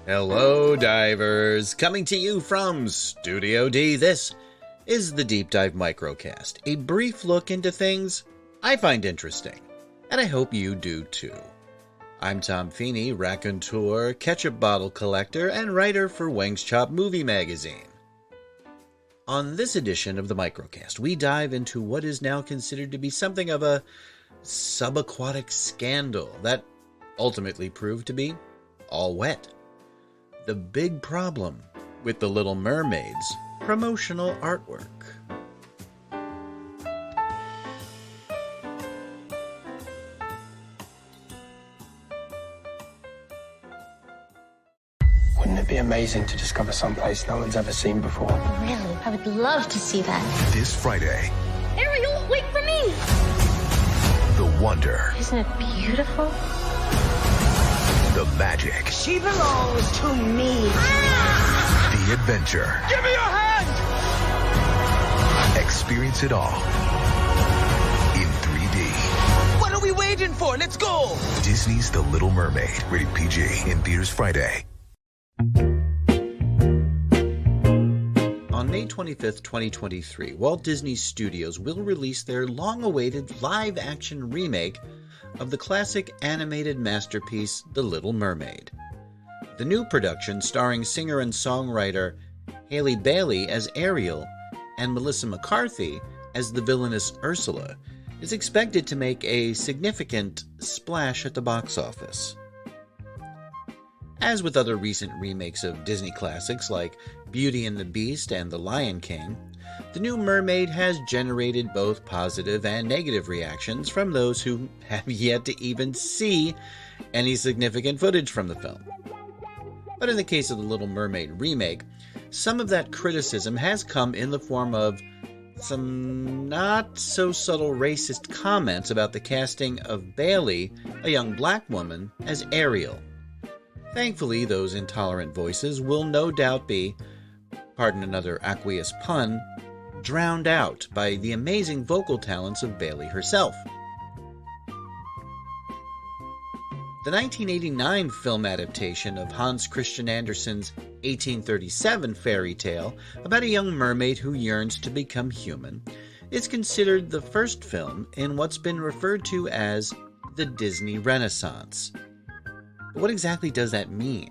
Hello, divers! Coming to you from Studio D, this is the Deep Dive Microcast, a brief look into things I find interesting, and I hope you do too. I'm Tom Feeney, raconteur, ketchup bottle collector, and writer for Wings Chop Movie Magazine. On this edition of the Microcast, we dive into what is now considered to be something of a subaquatic scandal that ultimately proved to be all wet. The big problem with the Little Mermaid's promotional artwork. Wouldn't it be amazing to discover someplace no one's ever seen before? Really? I would love to see that. This Friday, Ariel, wait for me! the wonder, Isn't it beautiful? the magic, She belongs to me. the adventure. Give me your hand! Experience it all in 3D. What are we waiting for? Let's go! Disney's The Little Mermaid, rated PG, in theaters Friday. On May 25th, 2023, Walt Disney Studios will release their long-awaited live-action remake of the classic animated masterpiece, The Little Mermaid. The new production, starring singer and songwriter Halle Bailey as Ariel and Melissa McCarthy as the villainous Ursula, is expected to make a significant splash at the box office. As with other recent remakes of Disney classics like Beauty and the Beast and The Lion King, The New Mermaid has generated both positive and negative reactions from those who have yet to even see any significant footage from the film. But in the case of the Little Mermaid remake, some of that criticism has come in the form of some not-so-subtle racist comments about the casting of Bailey, a young black woman, as Ariel. Thankfully, those intolerant voices will no doubt be, pardon another aqueous pun, drowned out by the amazing vocal talents of Bailey herself. The 1989 film adaptation of Hans Christian Andersen's 1837 fairy tale about a young mermaid who yearns to become human is considered the first film in what's been referred to as the Disney Renaissance. But what exactly does that mean?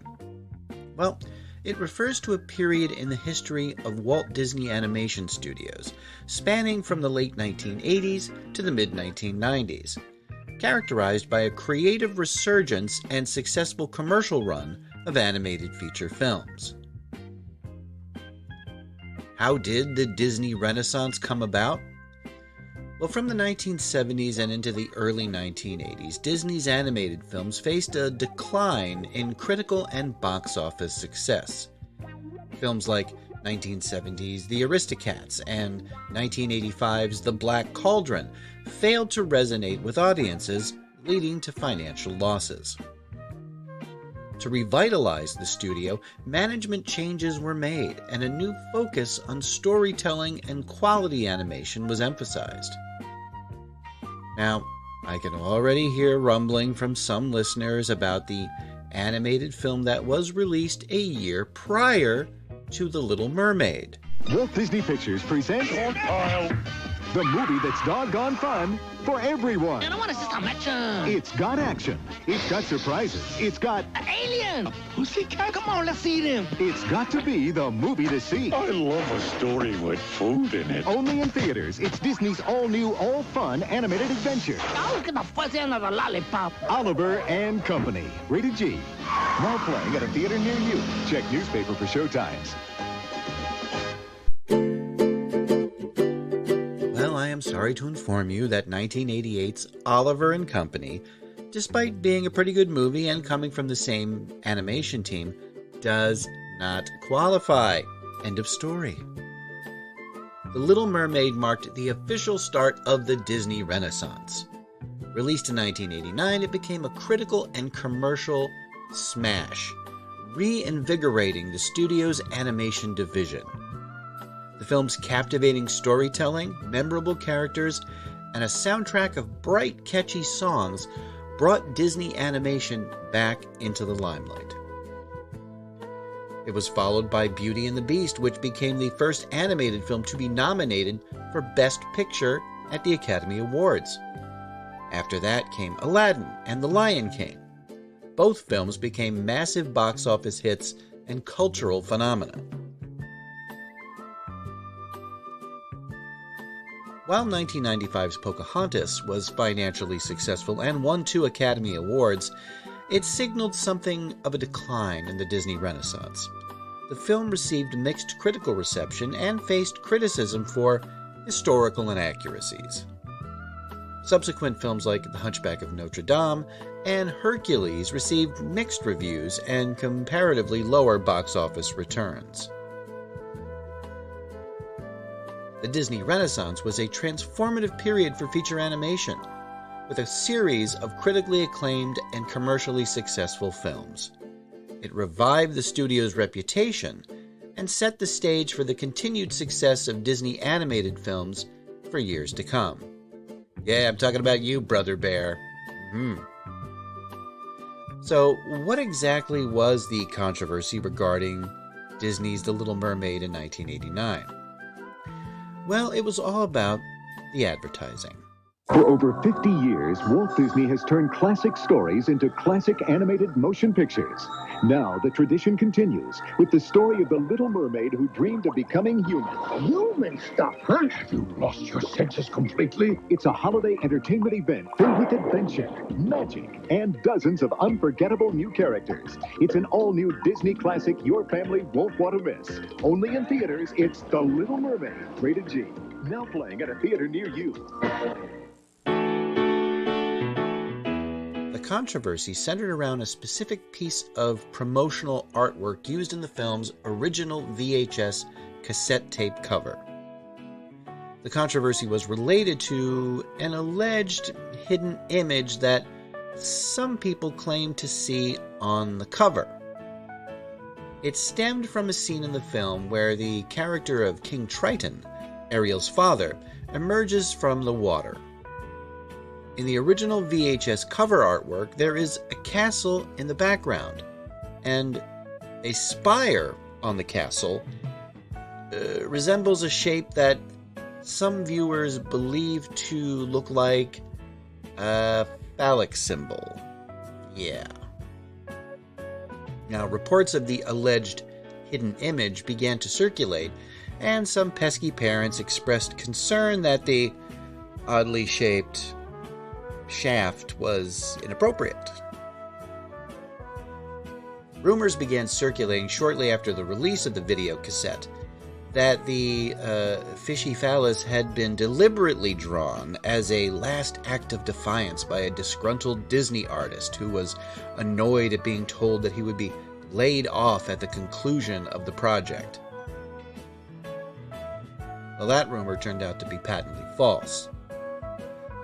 Well, it refers to a period in the history of Walt Disney Animation Studios, spanning from the late 1980s to the mid-1990s, characterized by a creative resurgence and successful commercial run of animated feature films. How did the Disney Renaissance come about? Well, from the 1970s and into the early 1980s, Disney's animated films faced a decline in critical and box office success. Films like 1970's The Aristocats and 1985's The Black Cauldron failed to resonate with audiences, leading to financial losses. To revitalize the studio, management changes were made, and a new focus on storytelling and quality animation was emphasized. Now, I can already hear rumbling from some listeners about the animated film that was released a year prior to The Little Mermaid. Walt Disney Pictures presents the movie that's doggone fun for everyone. And I want to see some action. It's got action. It's got surprises. It's got An alien. Pussycat. Come on, let's see them. It's got to be the movie to see. I love a story with food in it. Only in theaters. It's Disney's all-new, all-fun animated adventure. Oh, look at the fuzz end of the lollipop. Oliver and Company. Rated G. Now playing at a theater near you. Check newspaper for showtimes. Well, I am sorry to inform you that 1988's Oliver and Company, despite being a pretty good movie and coming from the same animation team, does not qualify. End of story. The Little Mermaid marked the official start of the Disney Renaissance. Released in 1989, it became a critical and commercial smash, reinvigorating the studio's animation division. The film's captivating storytelling, memorable characters, and a soundtrack of bright, catchy songs brought Disney animation back into the limelight. It was followed by Beauty and the Beast, which became the first animated film to be nominated for Best Picture at the Academy Awards. After that came Aladdin and The Lion King. Both films became massive box office hits and cultural phenomena. While 1995's Pocahontas was financially successful and won 2 Academy Awards, it signaled something of a decline in the Disney Renaissance. The film received mixed critical reception and faced criticism for historical inaccuracies. Subsequent films like The Hunchback of Notre Dame and Hercules received mixed reviews and comparatively lower box office returns. The Disney Renaissance was a transformative period for feature animation, with a series of critically acclaimed and commercially successful films. It revived the studio's reputation and set the stage for the continued success of Disney animated films for years to come. Yeah, I'm talking about you, Brother Bear. So, what exactly was the controversy regarding Disney's The Little Mermaid in 1989? Well, it was all about the advertising. For over 50 years, Walt Disney has turned classic stories into classic animated motion pictures. Now, the tradition continues with the story of the Little Mermaid who dreamed of becoming human. Human stuff, huh? You lost your senses completely? It's a holiday entertainment event filled with adventure, magic, and dozens of unforgettable new characters. It's an all-new Disney classic your family won't want to miss. Only in theaters, it's The Little Mermaid, rated G. Now playing at a theater near you. The controversy centered around a specific piece of promotional artwork used in the film's original VHS cassette tape cover. The controversy was related to an alleged hidden image that some people claimed to see on the cover. It stemmed from a scene in the film where the character of King Triton, Ariel's father, emerges from the water. In the original VHS cover artwork, there is a castle in the background, and a spire on the castle resembles a shape that some viewers believe to look like a phallic symbol. Yeah. Now, reports of the alleged hidden image began to circulate, and some pesky parents expressed concern that the oddly shaped shaft was inappropriate. Rumors began circulating shortly after the release of the video cassette that the fishy phallus had been deliberately drawn as a last act of defiance by a disgruntled Disney artist who was annoyed at being told that he would be laid off at the conclusion of the project. Well, that rumor turned out to be patently false.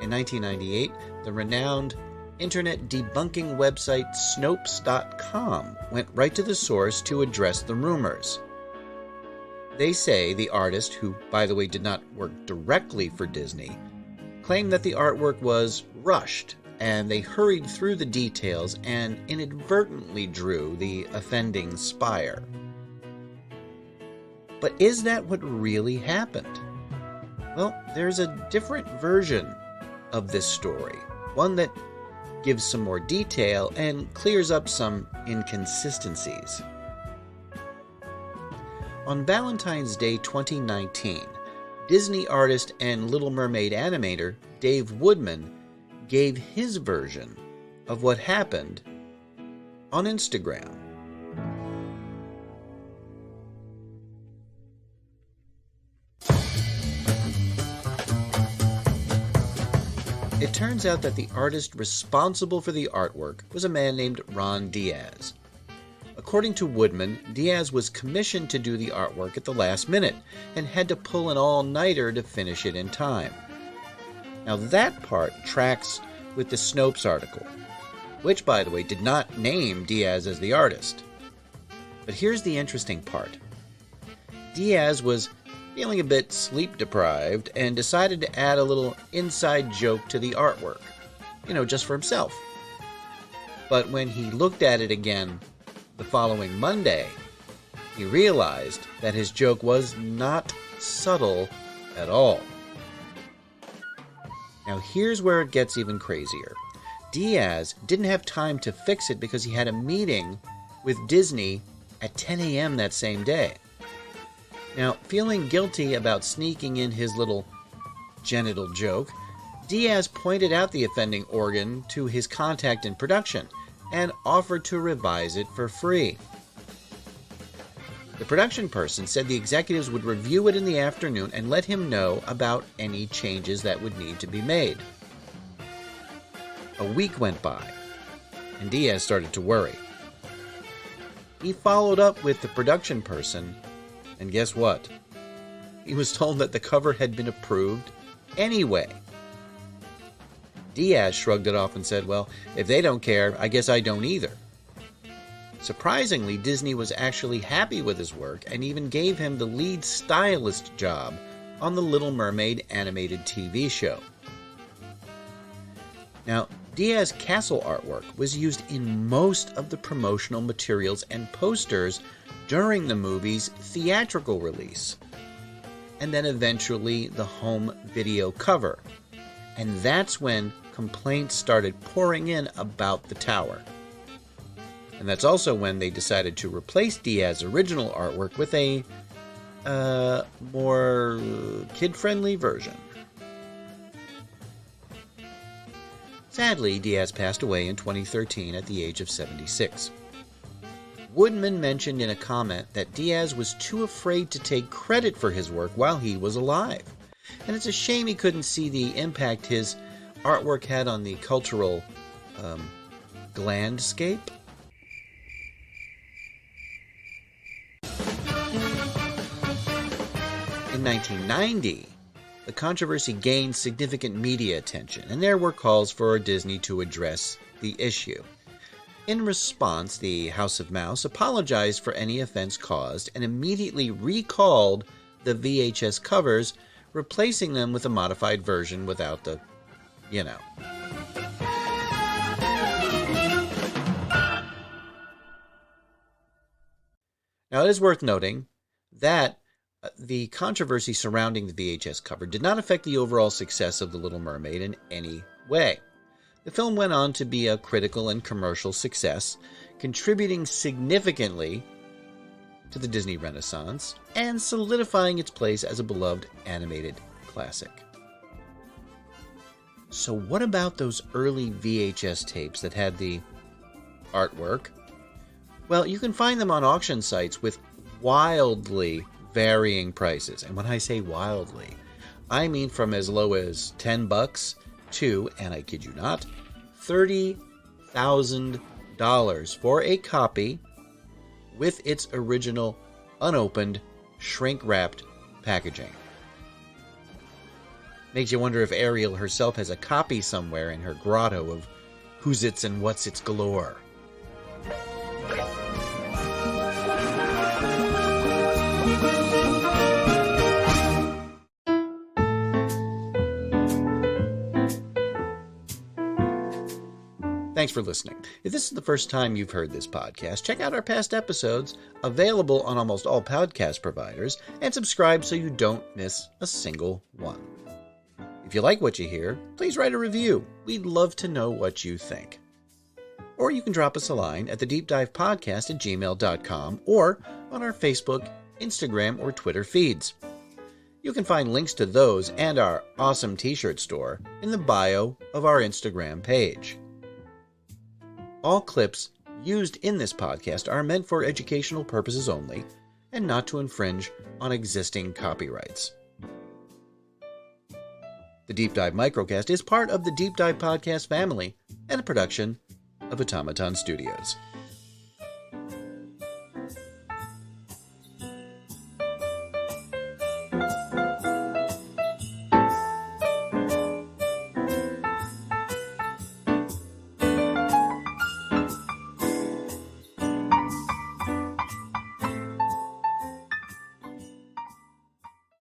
In 1998, the renowned internet debunking website Snopes.com went right to the source to address the rumors. They say the artist, who by the way did not work directly for Disney, claimed that the artwork was rushed and they hurried through the details and inadvertently drew the offending spire. But is that what really happened? Well, there's a different version of this story, one that gives some more detail and clears up some inconsistencies. On Valentine's Day 2019, Disney artist and Little Mermaid animator Dave Woodman gave his version of what happened on Instagram. It turns out that the artist responsible for the artwork was a man named Ron Diaz. According to Woodman, Diaz was commissioned to do the artwork at the last minute and had to pull an all-nighter to finish it in time. Now that part tracks with the Snopes article, which, by the way, did not name Diaz as the artist. But here's the interesting part. Diaz was feeling a bit sleep-deprived and decided to add a little inside joke to the artwork, just for himself. But when he looked at it again the following Monday, He realized that his joke was not subtle at all. Now here's where it gets even crazier. Diaz didn't have time to fix it because he had a meeting with Disney at 10 a.m. that same day. Now, feeling guilty about sneaking in his little genital joke, Diaz pointed out the offending organ to his contact in production and offered to revise it for free. The production person said the executives would review it in the afternoon and let him know about any changes that would need to be made. A week went by, and Diaz started to worry. He followed up with the production person, and guess what? He was told that the cover had been approved anyway. Diaz shrugged it off and said, well, if they don't care, I guess I don't either. Surprisingly, Disney was actually happy with his work and even gave him the lead stylist job on the Little Mermaid animated TV show. Now, Diaz's castle artwork was used in most of the promotional materials and posters during the movie's theatrical release, and then eventually the home video cover. And that's when complaints started pouring in about the tower. And that's also when they decided to replace Diaz's original artwork with a more kid-friendly version. Sadly, Diaz passed away in 2013 at the age of 76. Woodman mentioned in a comment that Diaz was too afraid to take credit for his work while he was alive. And it's a shame he couldn't see the impact his artwork had on the cultural landscape. In 1990, the controversy gained significant media attention, and there were calls for Disney to address the issue. In response, the House of Mouse apologized for any offense caused and immediately recalled the VHS covers, replacing them with a modified version without the, Now, it is worth noting that the controversy surrounding the VHS cover did not affect the overall success of The Little Mermaid in any way. The film went on to be a critical and commercial success, contributing significantly to the Disney Renaissance and solidifying its place as a beloved animated classic. So what about those early VHS tapes that had the artwork? Well, you can find them on auction sites with wildly varying prices. And when I say wildly, I mean from as low as $10 to, and I kid you not, $30,000 for a copy with its original unopened, shrink-wrapped packaging. Makes you wonder if Ariel herself has a copy somewhere in her grotto of Who's Its and What's Its galore. Thanks for listening. If this is the first time you've heard this podcast, check out our past episodes, available on almost all podcast providers, and subscribe so you don't miss a single one. If you like what you hear, please write a review. We'd love to know what you think. Or you can drop us a line at thedeepdivepodcast@gmail.com or on our Facebook, Instagram, or Twitter feeds. You can find links to those and our awesome t-shirt store in the bio of our Instagram page. All clips used in this podcast are meant for educational purposes only and not to infringe on existing copyrights. The Deep Dive Microcast is part of the Deep Dive Podcast family and a production of Automaton Studios.